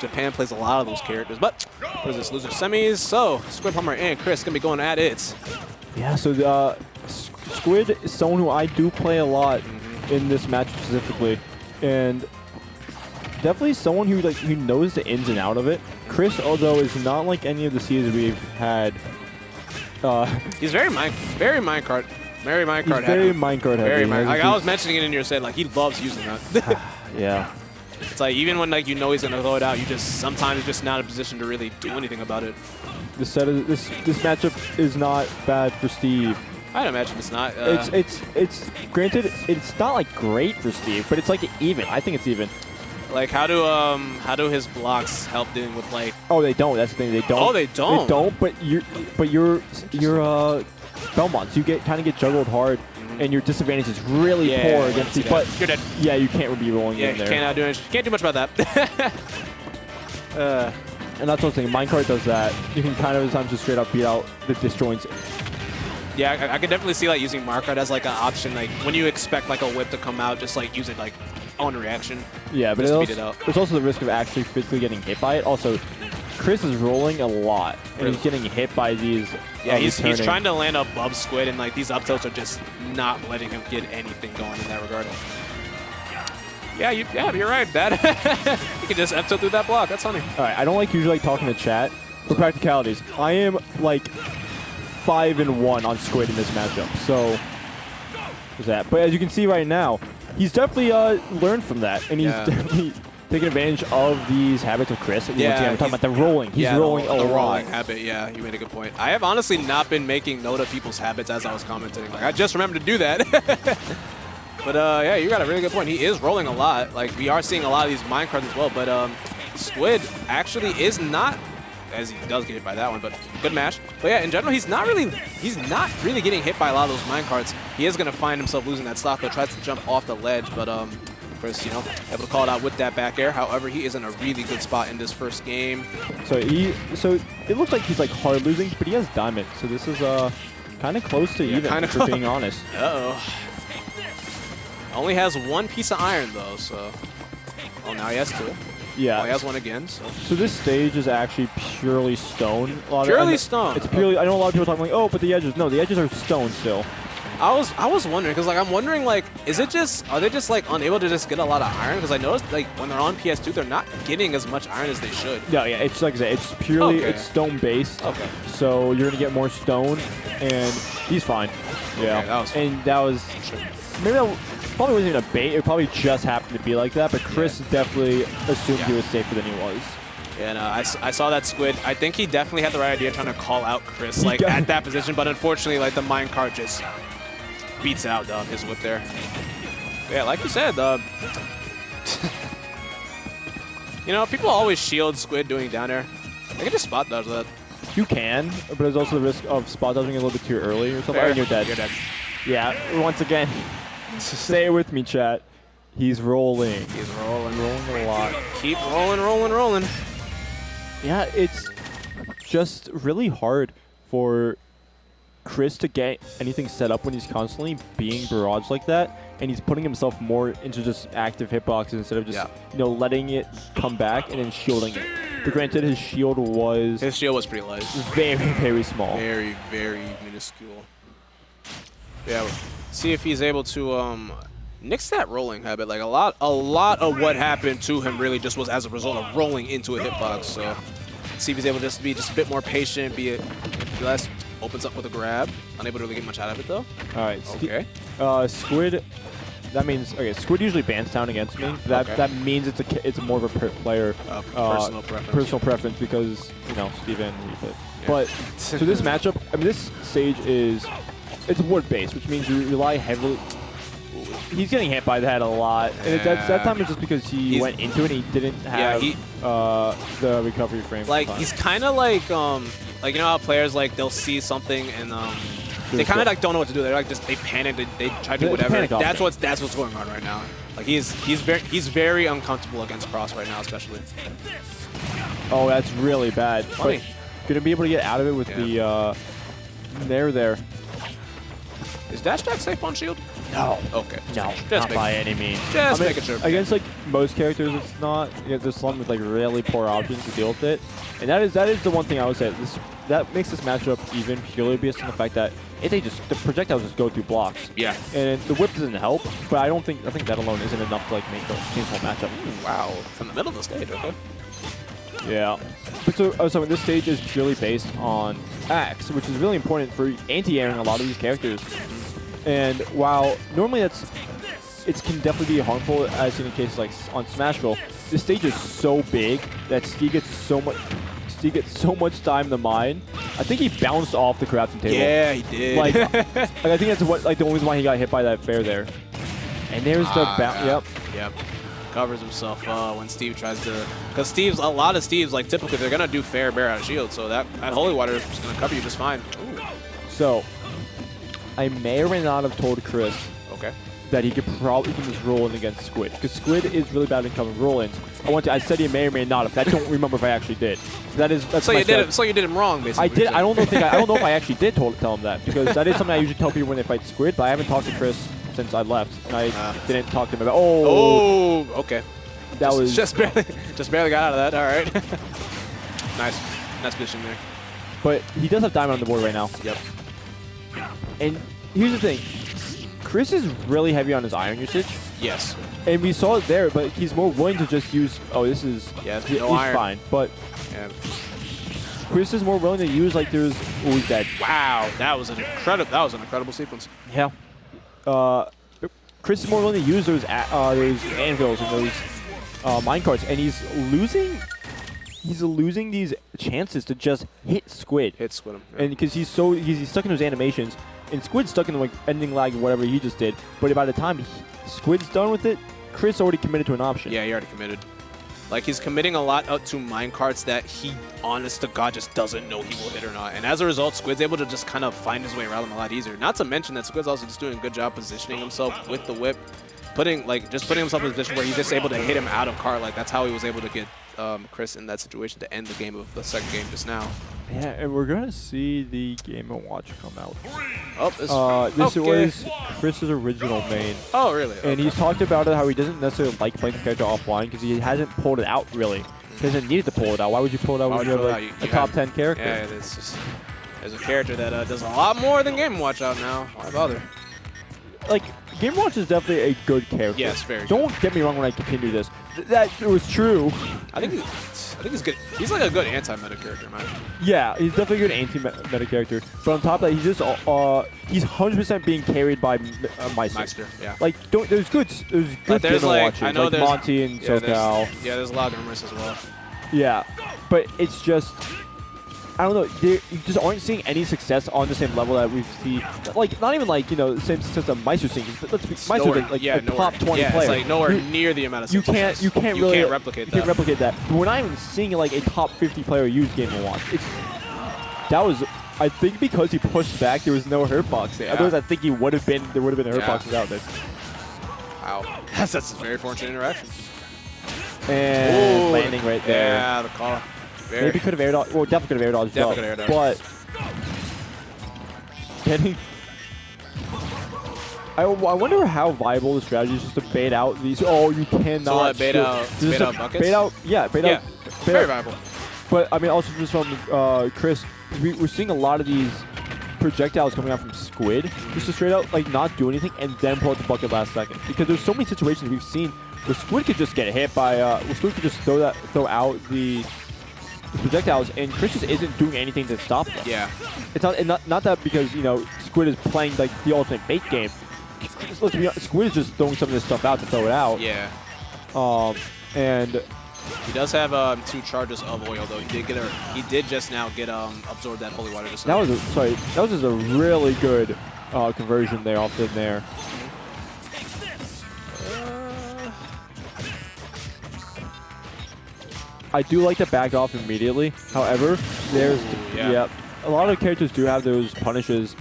Japan plays a lot of those characters. But what is this, loser semis? So Squidplumber and Chris gonna be going at it. Yeah, so Squid is someone who I do play a lot in this match specifically, and definitely someone who knows the ins and out of it. Chris, although, is not like any of the seeds we've had. He's very minecart. Very minecart heavy. Very minecart heavy. Like I was mentioning it in your set, like he loves using that. Yeah. It's like even when like you know he's gonna throw it out, you just sometimes just not in a position to really do anything about it. This matchup is not bad for Steve. I'd imagine it's not. It's granted it's not like great for Steve, but it's like even. I think it's even. Like how do his blocks help dealing with like? Oh, they don't. That's the thing. They don't. Oh, they don't. They don't. But your Belmonts, you kind of get juggled hard, and your disadvantage is really poor against Steve. But you're dead. Yeah, you can't be rolling in there. Yeah, can't do much about that. And that's what I'm saying. Minecart does that. You can kind of sometimes just straight up beat out the disjoints. Yeah, I could definitely see like using Minecart as like an option. Like when you expect like a whip to come out, just like use it like on reaction. Yeah, but beat it out. There's also the risk of actually physically getting hit by it. Also, Chris is rolling a lot, and he's getting hit by these. Yeah, he's trying to land above Squid, and like these up tilts are just not letting him get anything going in that regard. Yeah, you're right, Dad. You can just up tilt through that block. That's funny. All right, I don't usually talking to chat. For practicalities, I am like 5-1 on Squid in this matchup. So, there's that. But as you can see right now, he's definitely learned from that, and he's definitely taking advantage of these habits of Chris. And once again, we're talking about the rolling. He's rolling a lot. Rolling habit, yeah, you made a good point. I have honestly not been making note of people's habits as I was commenting. Like, I just remembered to do that. But yeah, you got a really good point. He is rolling a lot. Like, we are seeing a lot of these minecarts as well. But Squid actually is not, as he does get hit by that one, but good mash. But yeah, in general, he's not really getting hit by a lot of those minecarts. He is going to find himself losing that stock, though. Tries to jump off the ledge, but Chris, you know, able to call it out with that back air. However, he is in a really good spot in this first game. So it looks like he's like hard losing, but he has diamond. So this is kind of close to even, for being honest. Uh-oh. Only has one piece of iron, though, so... Oh, now he has two. Yeah. Oh, he has one again, so... So this stage is actually purely stone. Purely stone? It's purely... I know a lot of people talking like, oh, but the edges... No, the edges are stone still. I was wondering, because, like, I'm wondering, like, is it just... Are they just, like, unable to just get a lot of iron? Because I noticed, like, when they're on PS2, they're not getting as much iron as they should. Yeah, it's like I said, it's purely... It's stone-based. Okay. So you're going to get more stone, and he's fine. Yeah. Okay, that was... Maybe that... Probably wasn't even a bait. It probably just happened to be like that, but Chris definitely assumed he was safer than he was. Yeah, no, I saw that Squid. I think he definitely had the right idea trying to call out Chris like at that position, but unfortunately, like the minecart just beats out his whip there. Yeah, like you said, you know, people always shield Squid doing down air. They can just spot dodge that. You can, but there's also the risk of spot dodging a little bit too early or something. And you're dead. You're dead. Yeah, once again. Say it with me, chat. He's rolling. He's rolling a lot. Keep rolling. Yeah, it's just really hard for Chris to get anything set up when he's constantly being barraged like that, and he's putting himself more into just active hitboxes instead of just letting it come back and then shielding it. But granted, his shield was pretty light. Very, very small. Very, very minuscule. Yeah. See if he's able to nix that rolling habit. Like a lot of what happened to him really just was as a result of rolling into a hitbox. So see if he's able to be just a bit more patient, be it less opens up with a grab. Unable to really get much out of it though. All right. Okay. Squid. That means Squid usually bans down against me. That means it's more of a player personal preference because Steven refit. Yeah. But so this matchup, I mean, this stage is. It's wood-based, which means you rely heavily... He's getting hit by that a lot. And that time is just because he went into it and he didn't have the recovery frame. Like, he's kind of like, you know how players, like, they'll see something and they kind of, like, don't know what to do. They're, like, they panic, they try to do whatever. That's what's going on right now. Like, he's very uncomfortable against Cross right now, especially. Oh, that's really bad. Funny. But gonna be able to get out of it with the... there. Is dash attack safe on shield? No. Okay. No, just not by any means. Just making sure. Against like most characters, it's not. There's some with like really poor options to deal with it, and that is the one thing I would say. That makes this matchup even purely based on the fact that the projectiles just go through blocks. Yeah. And the whip doesn't help, but I think that alone isn't enough to like make the whole matchup. Ooh, wow. From the middle of the stage, okay. Yeah. But so this stage is purely based on Axe, which is really important for anti-airing a lot of these characters. And while normally it can definitely be harmful, as in cases like on Smashville, this stage is so big that Steve gets so much time to mine. I think he bounced off the crafting table. Yeah, he did. Like I think that's the only reason why he got hit by that fair there. And there's the bounce. Yep. Covers himself when Steve tries to, because a lot of Steves, like typically they're gonna do fair bear out of shield, so that holy water is just gonna cover you just fine. Ooh. So I may or may not have told Chris that he could probably just roll in against Squid, because Squid is really bad in covering roll-ins. I said he may or may not have. I don't remember if I actually did. That's so you did him wrong, basically. I did. I don't know if I actually did tell him that, because that is something I usually tell people when they fight Squid. But I haven't talked to Chris since I left, and I didn't talk to him about. Oh, okay. That was just barely got out of that. All right. nice position there. But he does have diamond on the board right now. Yep. And here's the thing. Chris is really heavy on his iron usage. Yes. And we saw it there, but he's more willing to just use. He's fine. But Chris is more willing to use like he's dead. Wow, that was an incredible sequence. Yeah. Chris is more willing to use those anvils and those minecarts, and he's losing these chances to just hit Squid. Hit Squid him. Yeah. And because he's stuck in those animations. And Squid's stuck in the like ending lag or whatever he just did. But by the time Squid's done with it, Chris already committed to an option. Yeah, he already committed. Like, he's committing a lot up to minecarts that he, honest to God, just doesn't know he will hit or not. And as a result, Squid's able to just kind of find his way around them a lot easier. Not to mention that Squid's also just doing a good job positioning himself with the whip, putting himself in a position where he's just able to hit him out of cart. Like, that's how he was able to get Chris in that situation to end the game of the second game just now. Yeah, and we're gonna see the Game & Watch come out. Oh, this was Chris's original main. Oh, really? And he's talked about it, how he doesn't necessarily like playing the character offline because he hasn't pulled it out really. He hasn't needed to pull it out. Why would you pull it out when you have like a top 10 character? Yeah, there's a character that does a lot more than Game & Watch out now. Why bother? Like, Game & Watch is definitely a good character. Yes, very good. Don't get me wrong when I continue this. That was true. I think he's good. He's like a good anti-meta character, man. Yeah, he's definitely a good anti-meta character. But on top of that, he's 100% being carried by Meister. Yeah. Like, there's good Game & Watches, I know like Monty and SoCal. There's a lot of rumors as well. Yeah, but it's just, I don't know, you just aren't seeing any success on the same level that we've seen. Like, not even like, the same success that Meister's seeing. Meister's like a top 20 player. It's like nowhere near the amount of success. You can't really replicate that. You can't replicate that. But we're not even seeing like a top 50 player use Game & Watch. That was, I think, because he pushed back, there was no hurt box there. Otherwise, I think there would have been a hurt box without this. Wow, that's a very fortunate interaction. And landing right there. Yeah, the call. Maybe could have air dodged. Well, definitely could have air dodged. Definitely could have air dodged. But getting. I wonder how viable the strategy is just to bait out these. Oh, you cannot. So bait out buckets? Bait out. Yeah, bait out. Very viable. But I mean, also just from Chris, we're seeing a lot of these projectiles coming out from Squid, just to straight out like not do anything and then pull out the bucket last second. Because there's so many situations we've seen where Squid could just get hit by. Squid could just throw out the projectiles, and Chris just isn't doing anything to stop them. Yeah. It's not that because Squid is playing like the ultimate bait game. Let's be honest, Squid is just throwing some of this stuff out to throw it out. Yeah. And he does have 2 charges of oil though. He did just now get absorbed that holy water. That was just a really good conversion there off in there. I do like to back off immediately. However, there's a lot of characters do have those punishes.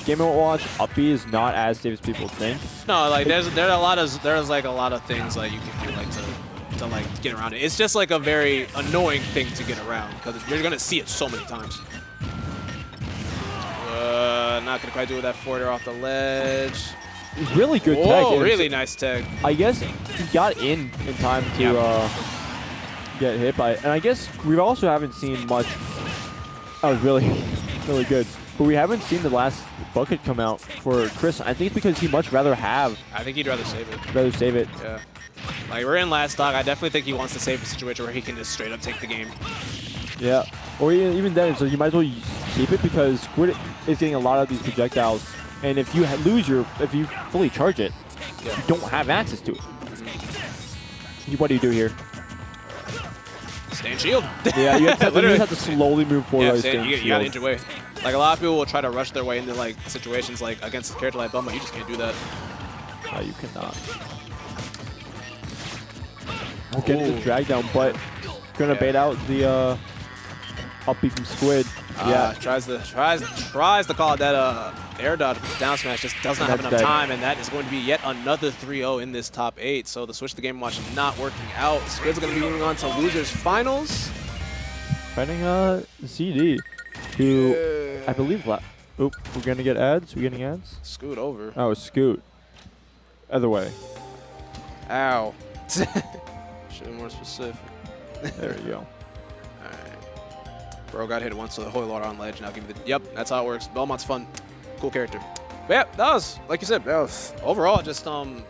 Game & Watch up B is not as safe as people think. No, like there's like a lot of things like you can do like to like get around it. It's just like a very annoying thing to get around because you're gonna see it so many times. not going to quite do it with that forwarder off the ledge. Really good tag. Oh, really nice tag. I guess he got in time to get hit by it. And I guess we also haven't seen much. That was really, really good. But we haven't seen the last bucket come out for Chris. I think it's because he'd much rather have. I think he'd rather save it. Rather save it. Yeah. Like, we're in last stock. I definitely think he wants to save a situation where he can just straight up take the game. Yeah. Or even then, so you might as well keep it because Squid is getting a lot of these projectiles. And if you if you fully charge it, you don't have access to it. What do you do here? Stay in shield. Yeah, you just have to slowly move forward. Yeah, you gotta inch away. Like, a lot of people will try to rush their way into like situations like against a character like Bumba. You just can't do that. No, you cannot. We'll get the drag down, but gonna bait out the up B from Squid. Yeah, tries to call it that air dodge down smash, just does not have enough time, and that is going to be yet another 3-0 in this top 8. So the switch the game watch not working out. Squid's going to be moving on to losers finals. Fighting CD, who I believe oop, we're gonna get ads. We're getting ads. Scoot over. Oh, Scoot. Other way. Ow. Should be more specific. There you go. Bro got hit once, so the Holy Water on ledge. Now give me the. Yep, that's how it works. Belmont's fun. Cool character. But yeah, that was, like you said, that was overall just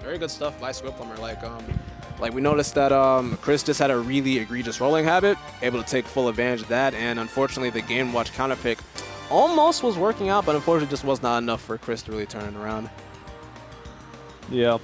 very good stuff by Squidplumber. Like we noticed that Chris just had a really egregious rolling habit, able to take full advantage of that, and unfortunately the game watch counter pick almost was working out, but unfortunately just was not enough for Chris to really turn it around. Yeah.